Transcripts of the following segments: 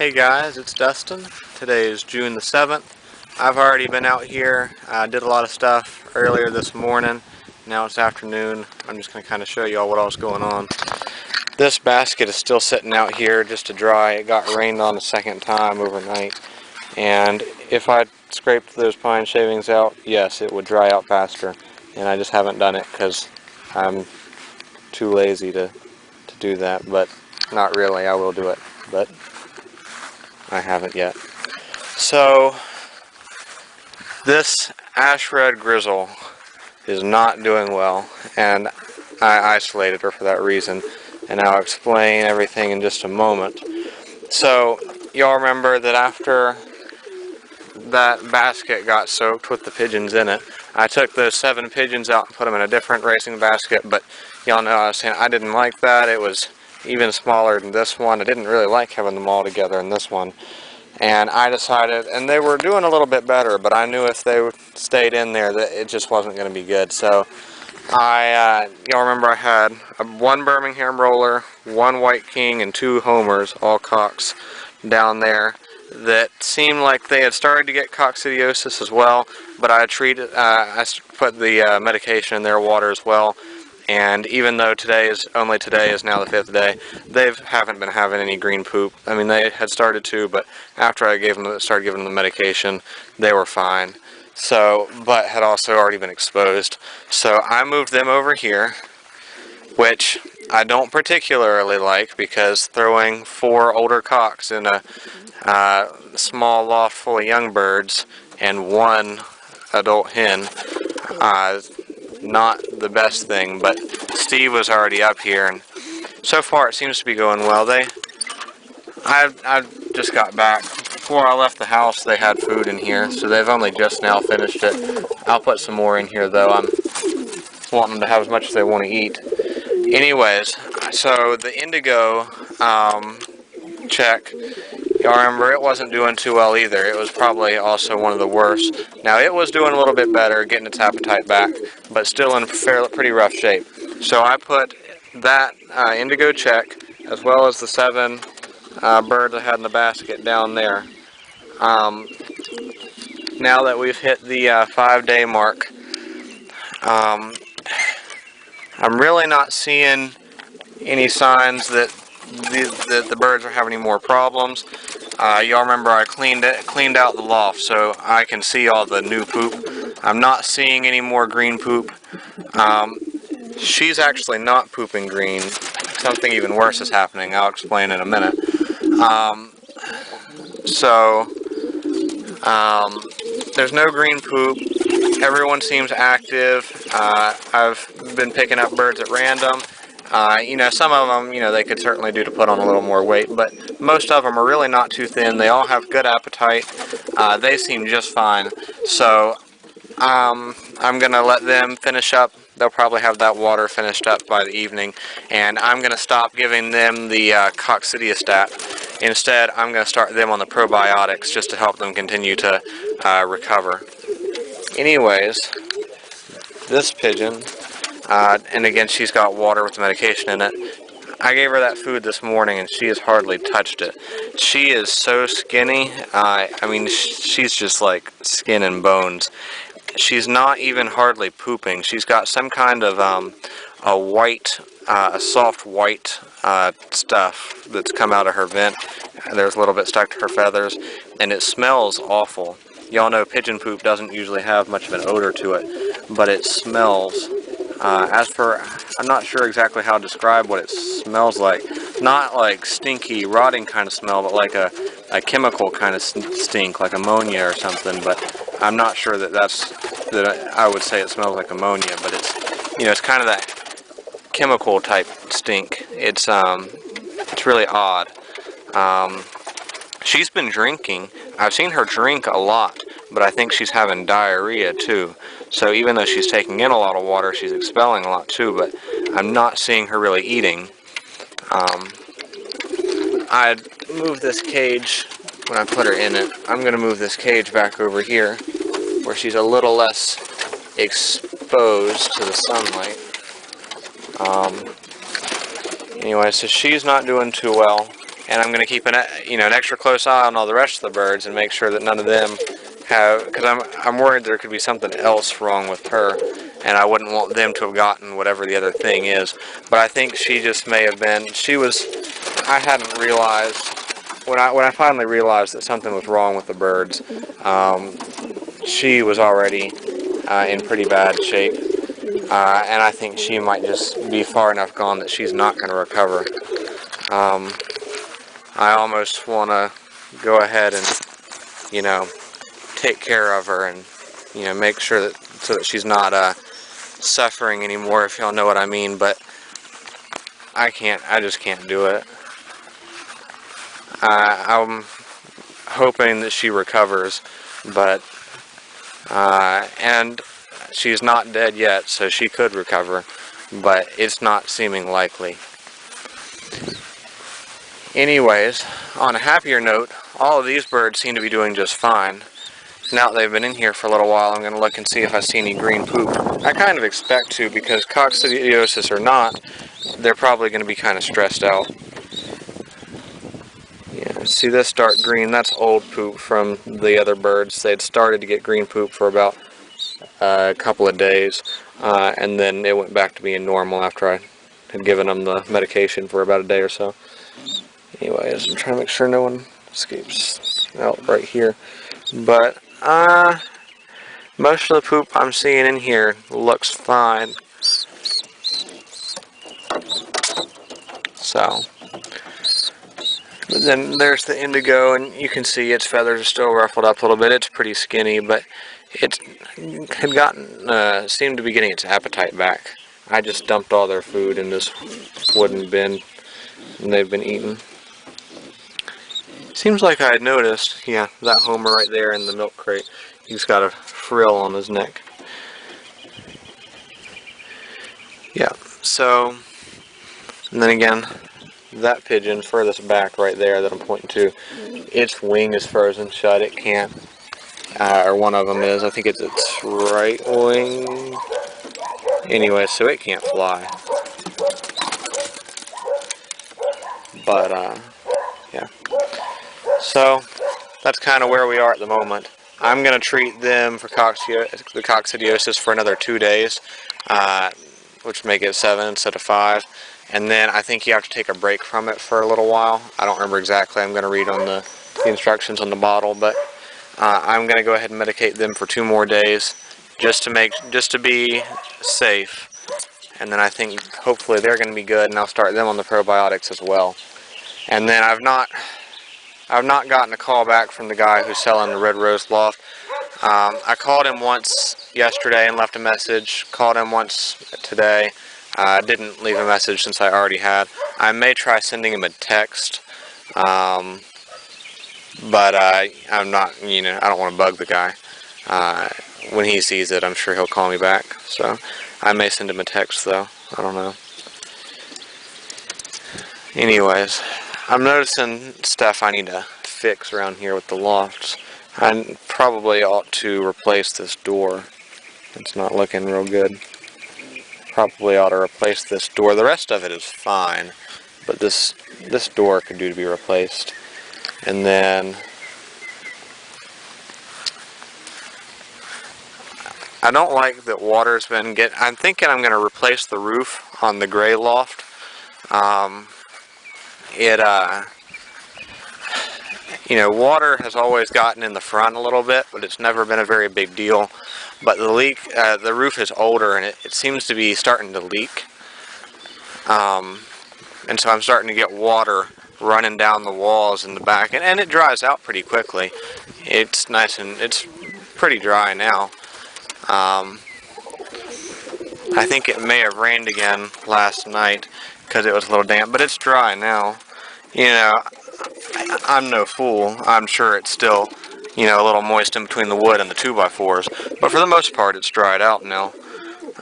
Hey guys, it's Dustin. Today is June the 7th. I've already been out here, did a lot of stuff earlier this morning. Now it's afternoon. I'm just going to kind of show y'all what else going on. This basket is still sitting out here just to dry. It got rained on a second time overnight. And if I scraped those pine shavings out, yes, it would dry out faster. And I just haven't done it because I'm too lazy to do that. But not really, I will do it. But I haven't yet. So this ash red grizzle is not doing well, and I isolated her for that reason, and I'll explain everything in just a moment. So y'all remember that after that basket got soaked with the pigeons in it, I took those 7 pigeons out and put them in a different racing basket, but y'all know I was saying I didn't like that. It was even smaller than this one. I didn't really like having them all together in this one. And I decided, and they were doing a little bit better, but I knew if they stayed in there that it just wasn't going to be good. So y'all remember I had 1 Birmingham roller, 1 White King, and 2 homers, all cocks, down there that seemed like they had started to get coccidiosis as well, but I put the medication in their water as well. And even though today is now the 5th day, they haven't been having any green poop. I mean, they had started to, but after I started giving them the medication, they were fine. So, but had also already been exposed. So I moved them over here, which I don't particularly like, because throwing 4 older cocks in a small loft full of young birds and 1 adult hen, not the best thing. But Steve was already up here, and so far it seems to be going well. I just got back. Before I left the house, they had food in here, so they've only just now finished it. I'll put some more in here, though. I'm wanting them to have as much as they want to eat. Anyways, so the indigo check, y'all remember, it wasn't doing too well either. It was probably also one of the worst. Now, it was doing a little bit better, getting its appetite back, but still in pretty rough shape. So I put that indigo check, as well as the 7 birds I had in the basket down there. Now that we've hit the 5-day mark, I'm really not seeing any signs that the birds are having any more problems. Y'all remember I cleaned out the loft so I can see all the new poop. I'm not seeing any more green poop. She's actually not pooping green. Something even worse is happening. I'll explain in a minute. There's no green poop. Everyone seems active. I've been picking up birds at random. Some of them, they could certainly do to put on a little more weight, but most of them are really not too thin. They all have good appetite. They seem just fine. So I'm going to let them finish up. They'll probably have that water finished up by the evening, and I'm going to stop giving them the coccidiostat. Instead, I'm going to start them on the probiotics just to help them continue to recover. Anyways, this pigeon, and again, she's got water with the medication in it. I gave her that food this morning, and she has hardly touched it. She is so skinny. I mean, she's just like skin and bones. She's not even hardly pooping. She's got some kind of a soft white stuff that's come out of her vent. There's a little bit stuck to her feathers, and it smells awful. Y'all know pigeon poop doesn't usually have much of an odor to it, but it smells. I'm not sure exactly how to describe what it smells like. Not like stinky, rotting kind of smell, but like a chemical kind of stink, like ammonia or something. But I'm not sure that I would say it smells like ammonia, but it's kind of that chemical type stink. It's really odd. She's been drinking. I've seen her drink a lot, but I think she's having diarrhea too. So even though she's taking in a lot of water, she's expelling a lot too, but I'm not seeing her really eating. I'd move this cage when I put her in it. I'm going to move this cage back over here where she's a little less exposed to the sunlight. Anyway, so she's not doing too well, and I'm going to keep an extra close eye on all the rest of the birds and make sure that none of them have, because I'm worried there could be something else wrong with her, and I wouldn't want them to have gotten whatever the other thing is. But I think she just may have been. I hadn't realized when I finally realized that something was wrong with the birds. She was already in pretty bad shape, and I think she might just be far enough gone that she's not going to recover. I almost want to go ahead and, take care of her and, make sure that she's not suffering anymore, if y'all know what I mean. But I just can't do it. I'm hoping that she recovers, but and she's not dead yet, so she could recover, but it's not seeming likely. Anyways, on a happier note, all of these birds seem to be doing just fine. Now that they've been in here for a little while, I'm going to look and see if I see any green poop. I kind of expect to, because coccidiosis or not, they're probably going to be kind of stressed out. Yeah, see this dark green? That's old poop from the other birds. They'd started to get green poop for about a couple of days, and then it went back to being normal after I had given them the medication for about a day or so. Anyways, I'm trying to make sure no one escapes out right here. But most of the poop I'm seeing in here looks fine. So, but then there's the indigo, and you can see its feathers are still ruffled up a little bit. It's pretty skinny, but it had gotten seemed to be getting its appetite back. I just dumped all their food in this wooden bin, and they've been eating. Seems like I had noticed, yeah, that Homer right there in the milk crate, he's got a frill on his neck. Yeah, so, and then again, that pigeon furthest back right there that I'm pointing to, its wing is frozen shut. It can't, or one of them is. I think it's its right wing. Anyway, so it can't fly. But, yeah. So, that's kind of where we are at the moment. I'm going to treat them for the coccidiosis for another 2 days, which make it 7 instead of 5. And then I think you have to take a break from it for a little while. I don't remember exactly. I'm going to read on the instructions on the bottle, but I'm going to go ahead and medicate them for 2 more days, just to be safe. And then I think hopefully they're going to be good, and I'll start them on the probiotics as well. And then I've not gotten a call back from the guy who's selling the Red Rose Loft. I called him once yesterday and left a message. Called him once today. Didn't leave a message since I already had. I may try sending him a text, but I'm not. I don't want to bug the guy. When he sees it, I'm sure he'll call me back. So I may send him a text, though. I don't know. Anyways, I'm noticing stuff I need to fix around here with the lofts. I probably ought to replace this door. It's not looking real good. Probably ought to replace this door. The rest of it is fine, but this door could do to be replaced. And then I don't like that water's been I'm thinking I'm going to replace the roof on the gray loft. Water has always gotten in the front a little bit, but it's never been a very big deal. But the roof is older, and it seems to be starting to leak. And so I'm starting to get water running down the walls in the back, and it dries out pretty quickly. It's nice and it's pretty dry now. I think it may have rained again last night because it was a little damp, but it's dry now. I'm no fool. I'm sure it's still, a little moist in between the wood and the 2x4s, but for the most part it's dried out now.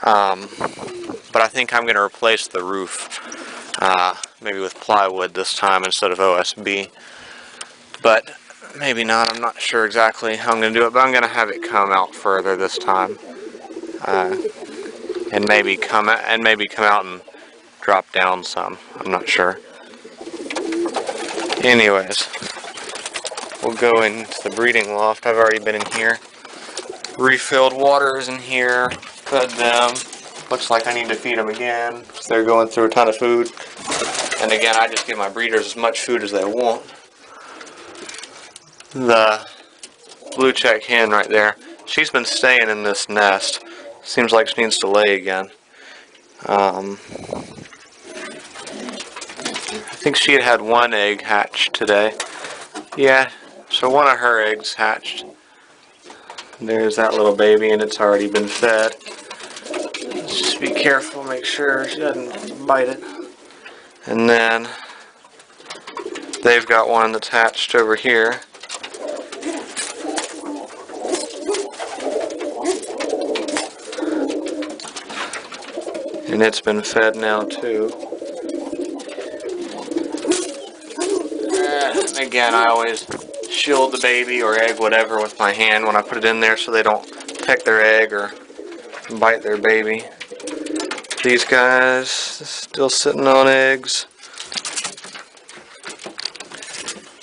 But I think I'm going to replace the roof, maybe with plywood this time instead of OSB, but maybe not. I'm not sure exactly how I'm going to do it, but I'm going to have it come out further this time, and maybe come out and drop down some. I'm not sure. Anyways, we'll go into the breeding loft. I've already been in here. Refilled waters in here. Fed them. Looks like I need to feed them again. They're going through a ton of food. And again, I just give my breeders as much food as they want. The blue check hen right there, she's been staying in this nest. Seems like she needs to lay again. I think she had one egg hatched today. Yeah, so one of her eggs hatched. There's that little baby, and it's already been fed. Just be careful, make sure she doesn't bite it. And then they've got one that's hatched over here. And it's been fed now too. Again, I always shield the baby or egg, whatever, with my hand when I put it in there so they don't peck their egg or bite their baby. These guys still sitting on eggs.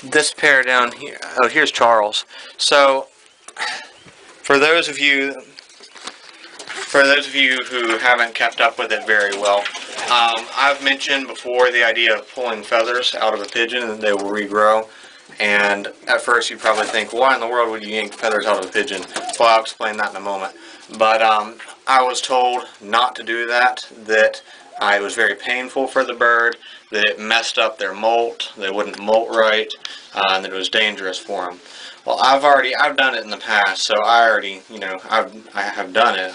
This pair down here, oh, here's Charles. So, for those of you who haven't kept up with it very well, I've mentioned before the idea of pulling feathers out of a pigeon and they will regrow. And at first you probably think, why in the world would you yank feathers out of a pigeon? Well, I'll explain that in a moment. But I was told not to do that, that it was very painful for the bird, that it messed up their molt, they wouldn't molt right, and that it was dangerous for them. Well, I've done it in the past, so I already, I have done it.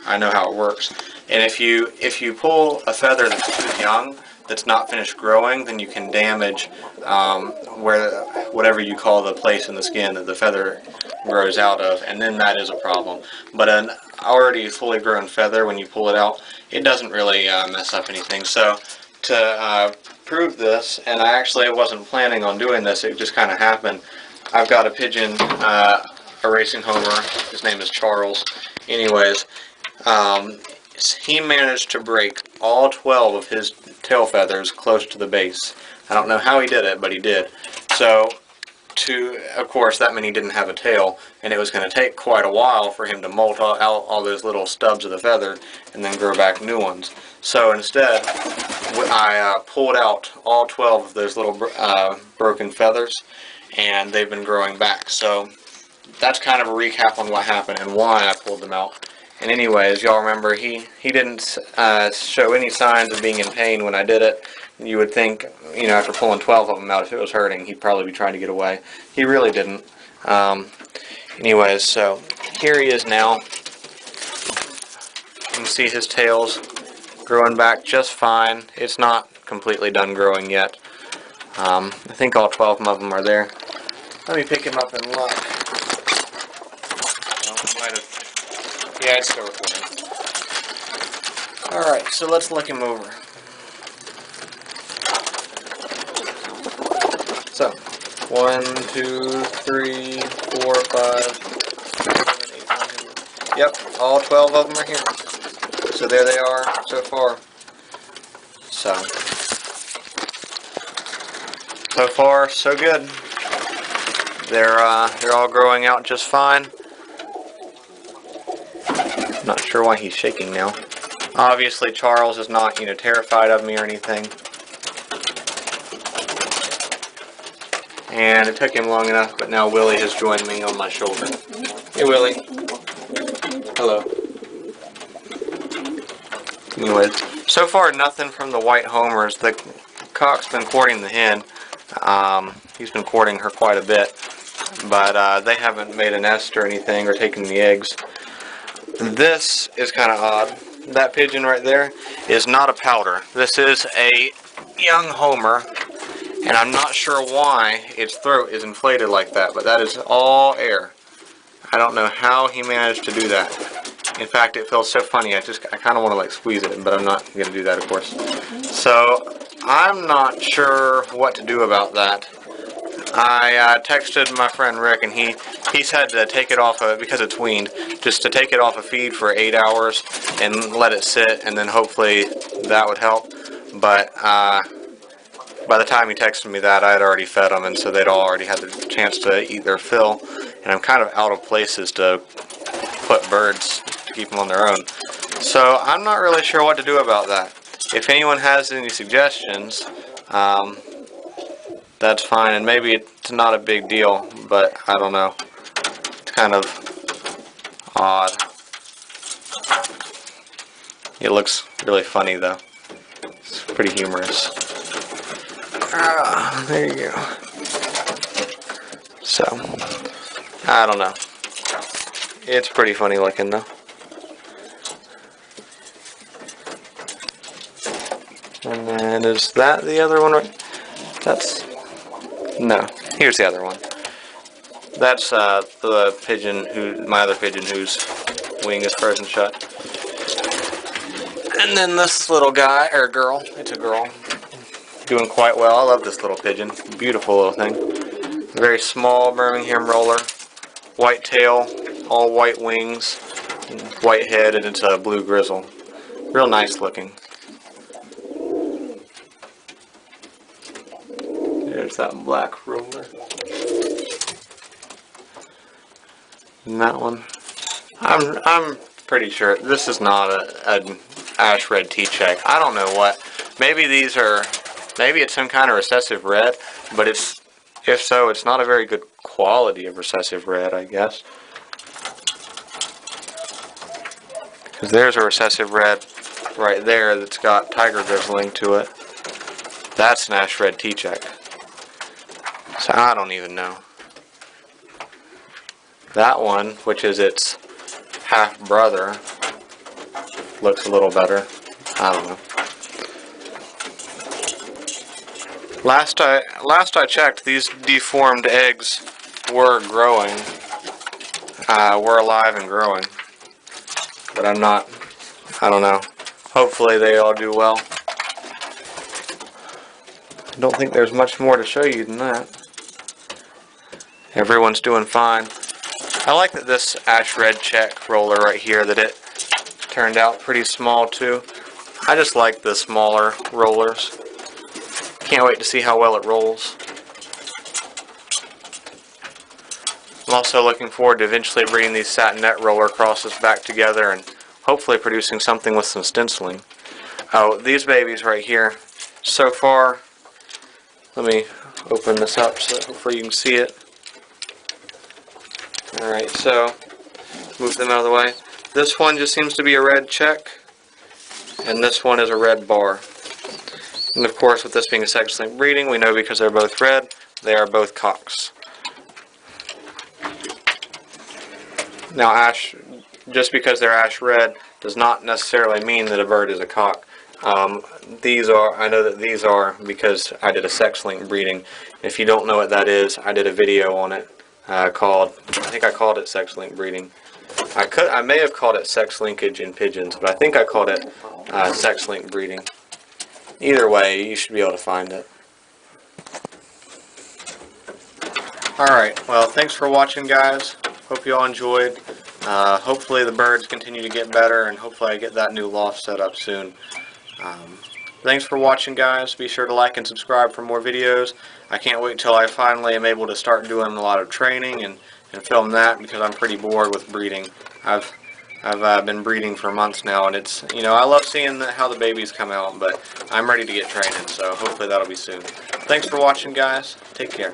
I know how it works. And if you pull a feather that's too young, that's not finished growing, then you can damage whatever you call the place in the skin that the feather grows out of, and then that is a problem. But an already fully grown feather, when you pull it out, it doesn't really mess up anything. So to prove this, and I actually wasn't planning on doing this, it just kind of happened. I've got a pigeon, a racing homer. His name is Charles. Anyways, he managed to break all 12 of his tail feathers close to the base. I don't know how he did it, but he did. So, of course, that meant he didn't have a tail, and it was going to take quite a while for him to molt out all those little stubs of the feather and then grow back new ones. So instead, I pulled out all 12 of those little broken feathers, and they've been growing back. So that's kind of a recap on what happened and why I pulled them out. And anyways, y'all remember, he didn't show any signs of being in pain when I did it. You would think, after pulling 12 of them out, if it was hurting, he'd probably be trying to get away. He really didn't. Anyways, so here he is now. You can see his tail's growing back just fine. It's not completely done growing yet. I think all 12 of them are there. Let me pick him up and look. Yeah, it's still recording. Alright, so let's look him over. So, 1, 2, 3, 4, 5, 7, 8, 9. Yep, all 12 of them are here. So there they are so far. So far, so good. They're all growing out just fine. Not sure why he's shaking now. Obviously, Charles is not, terrified of me or anything. And it took him long enough, but now Willie has joined me on my shoulder. Hey, Willie. Hello. Anyways, so far nothing from the white homers. The cock's been courting the hen. He's been courting her quite a bit, but they haven't made a nest or anything or taken any eggs. This is kind of odd. That pigeon right there is not a pouter. This is a young homer, and I'm not sure why its throat is inflated like that, but that is all air. I don't know how he managed to do that. In fact, it feels so funny. I kind of want to squeeze it, but I'm not going to do that, of course. So I'm not sure what to do about that. I texted my friend Rick, and he said to take it off because it's weaned, just to take it off a feed for 8 hours and let it sit, and then hopefully that would help. But by the time he texted me that, I had already fed them, and so they'd already had the chance to eat their fill. And I'm kind of out of places to put birds to keep them on their own. So I'm not really sure what to do about that. If anyone has any suggestions, that's fine, and maybe it's not a big deal, but I don't know. It's kind of odd. It looks really funny though. It's pretty humorous. There you go. So, I don't know. It's pretty funny looking though. And then is that the other one? That's, no, here's the other one. That's the pigeon my other pigeon whose wing is frozen shut. And then this little guy, or girl, it's a girl, doing quite well. I love this little pigeon. Beautiful little thing. Very small Birmingham roller. White tail, all white wings, white head, and it's a blue grizzle. Real nice looking. There's that black roller. And that one. I'm pretty sure this is not an ash red tea-check. I don't know what. Maybe these are, maybe it's some kind of recessive red, but if so, it's not a very good quality of recessive red, I guess. Because there's a recessive red right there that's got tiger grizzling to it. That's an ash red tea-check. So I don't even know. That one, which is its half brother, looks a little better. I don't know. Last I checked, these deformed eggs were growing, were alive and growing. But I don't know. Hopefully they all do well. I don't think there's much more to show you than that. Everyone's doing fine. I like that this ash red check roller right here, that it turned out pretty small too. I just like the smaller rollers. Can't wait to see how well it rolls. I'm also looking forward to eventually breeding these satin net roller crosses back together and hopefully producing something with some stenciling. Oh, these babies right here, so far, let me open this up so hopefully you can see it. Alright, so move them out of the way. This one just seems to be a red check, and this one is a red bar. And of course, with this being a sex-linked breeding, we know because they're both red, they are both cocks. Now, just because they're ash red does not necessarily mean that a bird is a cock. I know that these are because I did a sex-linked breeding. If you don't know what that is, I did a video on it I think I called it sex-linked breeding. I may have called it sex linkage in pigeons, but I think I called it sex-linked breeding. Either way, you should be able to find it. Alright, well, thanks for watching, guys. Hope you all enjoyed. Hopefully the birds continue to get better, and hopefully I get that new loft set up soon. Thanks for watching, guys. Be sure to like and subscribe for more videos. I can't wait till I finally am able to start doing a lot of training and film that, because I'm pretty bored with breeding. I've been breeding for months now, and it's, I love seeing how the babies come out, but I'm ready to get training, so hopefully that'll be soon. Thanks for watching, guys. Take care.